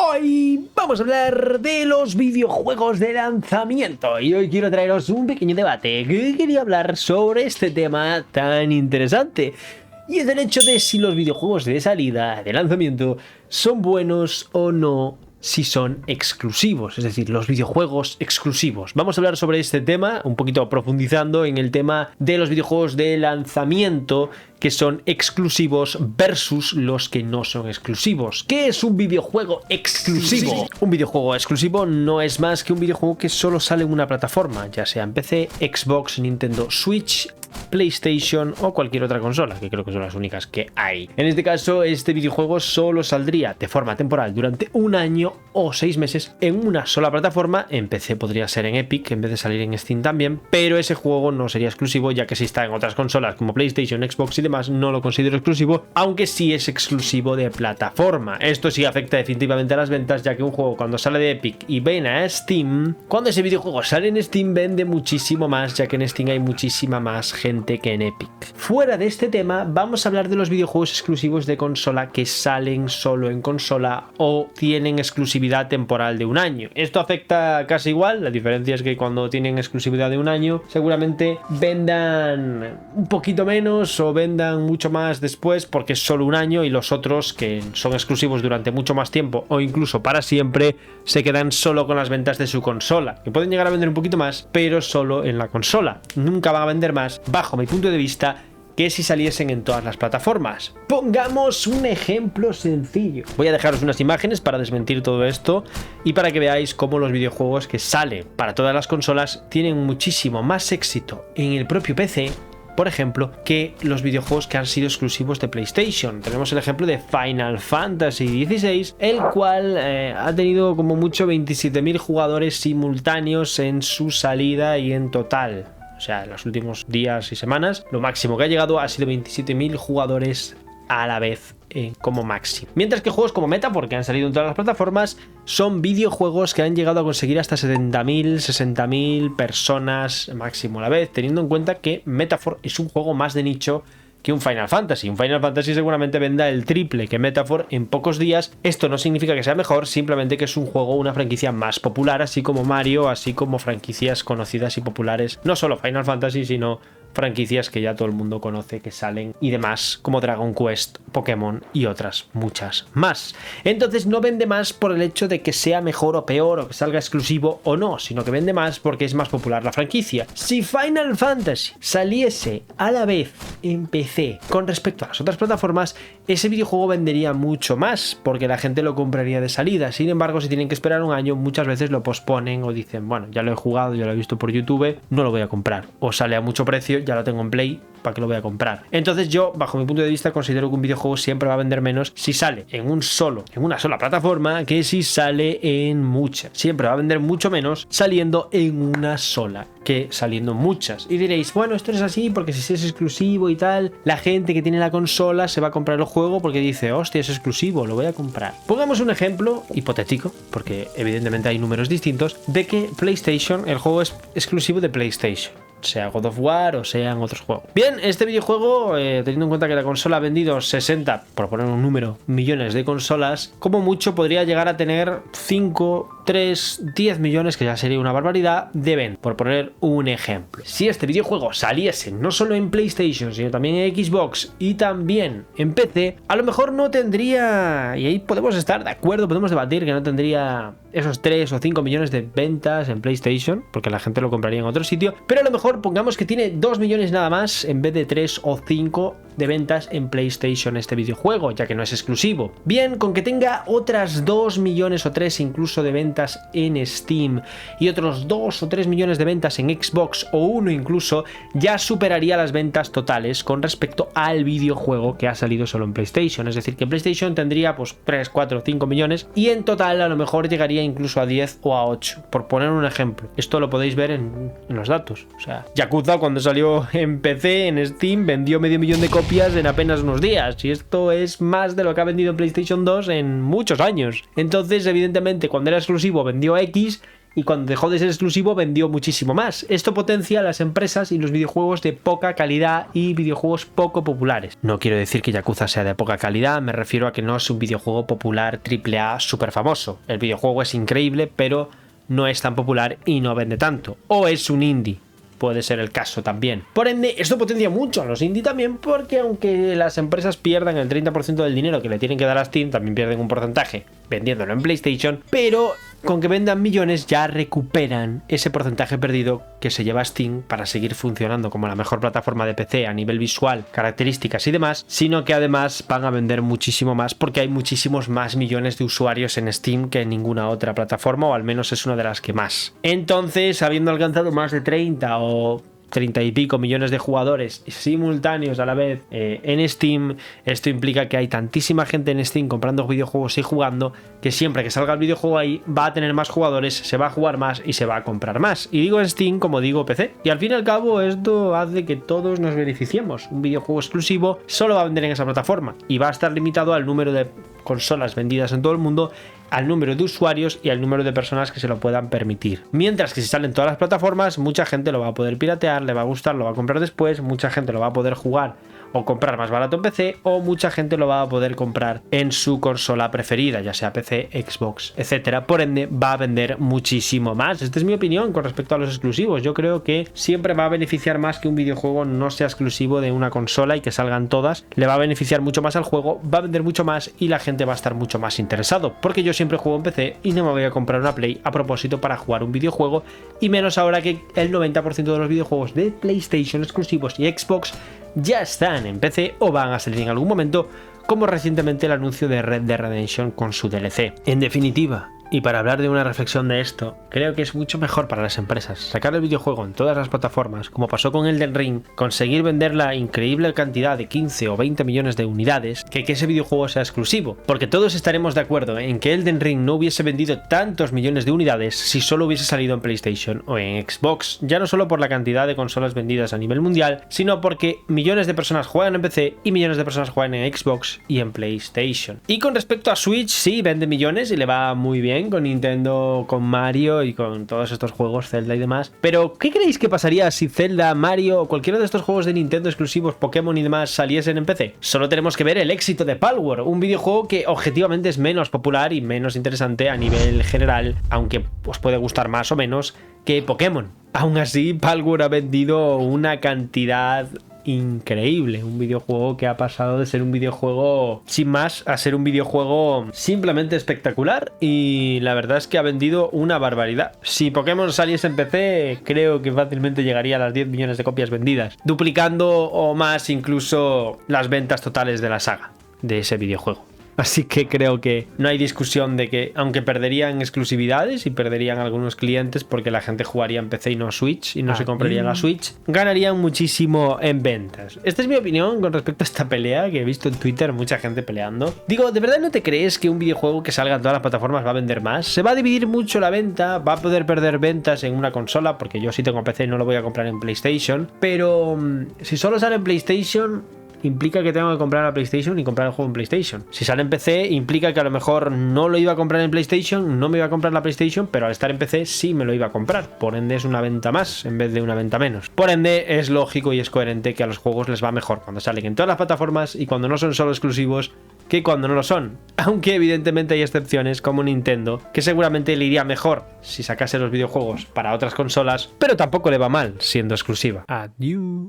Hoy vamos a hablar de los videojuegos de lanzamiento y hoy quiero traeros un pequeño debate que quería hablar sobre este tema tan interesante y es el hecho de si los videojuegos de salida, de lanzamiento, son buenos o no si son exclusivos, es decir, los videojuegos exclusivos. Vamos a hablar sobre este tema, un poquito profundizando en el tema de los videojuegos de lanzamiento que son exclusivos versus los que no son exclusivos. ¿Qué es un videojuego exclusivo? Un videojuego exclusivo no es más que un videojuego que solo sale en una plataforma, ya sea en PC, Xbox, Nintendo Switch, PlayStation o cualquier otra consola, que creo que son las únicas que hay. En este caso, este videojuego solo saldría de forma temporal durante un año o 6 meses en una sola plataforma. En PC podría ser en Epic en vez de salir en Steam también, pero ese juego no sería exclusivo, ya que si está en otras consolas como PlayStation, Xbox y demás, no lo considero exclusivo, aunque sí es exclusivo de plataforma. Esto sí afecta definitivamente a las ventas, ya que un juego cuando sale de Epic y viene a Steam, cuando ese videojuego sale en Steam vende muchísimo más, ya que en Steam hay muchísima más gente que en Epic. Fuera de este tema, vamos a hablar de los videojuegos exclusivos de consola que salen solo en consola o tienen exclusividad temporal de un año. Esto afecta casi igual, la diferencia es que cuando tienen exclusividad de un año seguramente vendan un poquito menos o vendan mucho más después porque es solo un año, y los otros que son exclusivos durante mucho más tiempo o incluso para siempre se quedan solo con las ventas de su consola, que pueden llegar a vender un poquito más pero solo en la consola. Nunca van a vender más, bajo mi punto de vista, que si saliesen en todas las plataformas. Pongamos un ejemplo sencillo. Voy a dejaros unas imágenes para desmentir todo esto y para que veáis cómo los videojuegos que salen para todas las consolas tienen muchísimo más éxito en el propio PC, por ejemplo, que los videojuegos que han sido exclusivos de PlayStation. Tenemos el ejemplo de Final Fantasy XVI, el cual ha tenido como mucho 27.000 jugadores simultáneos en su salida y en total. O sea, en los últimos días y semanas, lo máximo que ha llegado ha sido 27.000 jugadores a la vez como máximo. Mientras que juegos como Metaphor, que han salido en todas las plataformas, son videojuegos que han llegado a conseguir hasta 70.000, 60.000 personas máximo a la vez, teniendo en cuenta que Metaphor es un juego más de nicho que un Final Fantasy. Un Final Fantasy seguramente venda el triple que Metaphor en pocos días. Esto no significa que sea mejor, simplemente que es un juego, una franquicia más popular, así como Mario, así como franquicias conocidas y populares, no solo Final Fantasy, sino franquicias que ya todo el mundo conoce, que salen y demás, como Dragon Quest, Pokémon y otras muchas más. Entonces no vende más por el hecho de que sea mejor o peor, o que salga exclusivo o no, sino que vende más porque es más popular la franquicia. Si Final Fantasy saliese a la vez en PC con respecto a las otras plataformas, ese videojuego vendería mucho más porque la gente lo compraría de salida. Sin embargo, si tienen que esperar un año, muchas veces lo posponen o dicen, bueno, ya lo he jugado, ya lo he visto por YouTube, no lo voy a comprar, o sale a mucho precio, ya lo tengo en Play, ¿para qué lo voy a comprar? Entonces yo, bajo mi punto de vista, considero que un videojuego siempre va a vender menos si sale en una sola plataforma que si sale en muchas. Siempre va a vender mucho menos saliendo en una sola que saliendo en muchas. Y diréis, bueno, esto es así porque si es exclusivo y tal, la gente que tiene la consola se va a comprar el juego porque dice, hostia, es exclusivo, lo voy a comprar. Pongamos un ejemplo hipotético, porque evidentemente hay números distintos, de que PlayStation, el juego es exclusivo de PlayStation, sea God of War o sean otros juegos. Bien, este videojuego, teniendo en cuenta que la consola ha vendido 60, por poner un número, millones de consolas, como mucho podría llegar a tener 5, 3, 10 millones, que ya sería una barbaridad, de ventas, por poner un ejemplo. Si este videojuego saliese no solo en PlayStation, sino también en Xbox y también en PC, a lo mejor no tendría, y ahí podemos estar de acuerdo, podemos debatir que no tendría esos 3 o 5 millones de ventas en PlayStation, porque la gente lo compraría en otro sitio, pero a lo mejor pongamos que tiene 2 millones nada más en vez de 3 o 5 de ventas en PlayStation este videojuego, ya que no es exclusivo. Bien, con que tenga otras 2 millones o 3 incluso de ventas en Steam y otros 2 o 3 millones de ventas en Xbox o 1 incluso, ya superaría las ventas totales con respecto al videojuego que ha salido solo en PlayStation. Es decir, que PlayStation tendría pues 3, 4, 5 millones y en total a lo mejor llegaría incluso a 10 o a 8, por poner un ejemplo. Esto lo podéis ver en los datos. O sea, Yakuza cuando salió en PC, en Steam, vendió medio millón de copias en apenas unos días, y esto es más de lo que ha vendido en PlayStation 2 en muchos años. Entonces, evidentemente, cuando era exclusivo vendió X y cuando dejó de ser exclusivo vendió muchísimo más. Esto potencia a las empresas y los videojuegos de poca calidad y videojuegos poco populares. No quiero decir que Yakuza sea de poca calidad, me refiero a que no es un videojuego popular AAA súper famoso. El videojuego es increíble, pero no es tan popular y no vende tanto. O es un indie. Puede ser el caso también. Por ende, esto potencia mucho a los indie también, porque aunque las empresas pierdan el 30% del dinero que le tienen que dar a Steam, también pierden un porcentaje vendiéndolo en PlayStation, pero con que vendan millones ya recuperan ese porcentaje perdido que se lleva Steam para seguir funcionando como la mejor plataforma de PC a nivel visual, características y demás, sino que además van a vender muchísimo más porque hay muchísimos más millones de usuarios en Steam que en ninguna otra plataforma, o al menos es una de las que más. Entonces, habiendo alcanzado más de 30 o 30 y pico millones de jugadores simultáneos a la vez en Steam, esto implica que hay tantísima gente en Steam comprando videojuegos y jugando, que siempre que salga el videojuego ahí va a tener más jugadores, se va a jugar más y se va a comprar más. Y digo en Steam como digo PC. Y al fin y al cabo esto hace que todos nos beneficiemos. Un videojuego exclusivo solo va a vender en esa plataforma y va a estar limitado al número de consolas vendidas en todo el mundo, al número de usuarios y al número de personas que se lo puedan permitir. Mientras que si salen todas las plataformas, mucha gente lo va a poder piratear, le va a gustar, lo va a comprar después, mucha gente lo va a poder jugar o comprar más barato en PC, o mucha gente lo va a poder comprar en su consola preferida, ya sea PC, Xbox, etcétera. Por ende, va a vender muchísimo más. Esta es mi opinión con respecto a los exclusivos. Yo creo que siempre va a beneficiar más que un videojuego no sea exclusivo de una consola y que salgan todas. Le va a beneficiar mucho más al juego, va a vender mucho más y la gente va a estar mucho más interesado. Porque yo siempre juego en PC y no me voy a comprar una Play a propósito para jugar un videojuego, y menos ahora que el 90% de los videojuegos de PlayStation exclusivos y Xbox ya están en PC o van a salir en algún momento, como recientemente el anuncio de Red Dead Redemption con su DLC. En definitiva, y para hablar de una reflexión de esto, creo que es mucho mejor para las empresas sacar el videojuego en todas las plataformas, como pasó con Elden Ring, conseguir vender la increíble cantidad de 15 o 20 millones de unidades, que ese videojuego sea exclusivo. Porque todos estaremos de acuerdo en que Elden Ring no hubiese vendido tantos millones de unidades si solo hubiese salido en PlayStation o en Xbox, ya no solo por la cantidad de consolas vendidas a nivel mundial, sino porque millones de personas juegan en PC y millones de personas juegan en Xbox y en PlayStation. Y con respecto a Switch, sí, vende millones y le va muy bien con Nintendo, con Mario y con todos estos juegos, Zelda y demás. Pero, ¿qué creéis que pasaría si Zelda, Mario o cualquiera de estos juegos de Nintendo exclusivos, Pokémon y demás saliesen en PC? Solo tenemos que ver el éxito de Palworld, un videojuego que objetivamente es menos popular y menos interesante a nivel general, aunque os puede gustar más o menos que Pokémon. Aún así, Palworld ha vendido una cantidad increíble, un videojuego que ha pasado de ser un videojuego sin más a ser un videojuego simplemente espectacular, y la verdad es que ha vendido una barbaridad. Si Pokémon saliese en PC, creo que fácilmente llegaría a las 10 millones de copias vendidas, duplicando o más incluso las ventas totales de la saga de ese videojuego. Así que creo que no hay discusión de que, aunque perderían exclusividades y perderían algunos clientes porque la gente jugaría en PC y no Switch y no se compraría la Switch, ganarían muchísimo en ventas. Esta es mi opinión con respecto a esta pelea que he visto en Twitter, mucha gente peleando. Digo, ¿de verdad no te crees que un videojuego que salga en todas las plataformas va a vender más? Se va a dividir mucho la venta, va a poder perder ventas en una consola, porque yo sí tengo PC y no lo voy a comprar en PlayStation, pero si solo sale en PlayStation, implica que tengo que comprar la PlayStation y comprar el juego en PlayStation. Si sale en PC, implica que a lo mejor no lo iba a comprar en PlayStation, no me iba a comprar la PlayStation, pero al estar en PC sí me lo iba a comprar. Por ende es una venta más en vez de una venta menos. Por ende es lógico y es coherente que a los juegos les va mejor cuando salen en todas las plataformas y cuando no son solo exclusivos que cuando no lo son. Aunque evidentemente hay excepciones como Nintendo, que seguramente le iría mejor si sacase los videojuegos para otras consolas, pero tampoco le va mal siendo exclusiva. Adiós.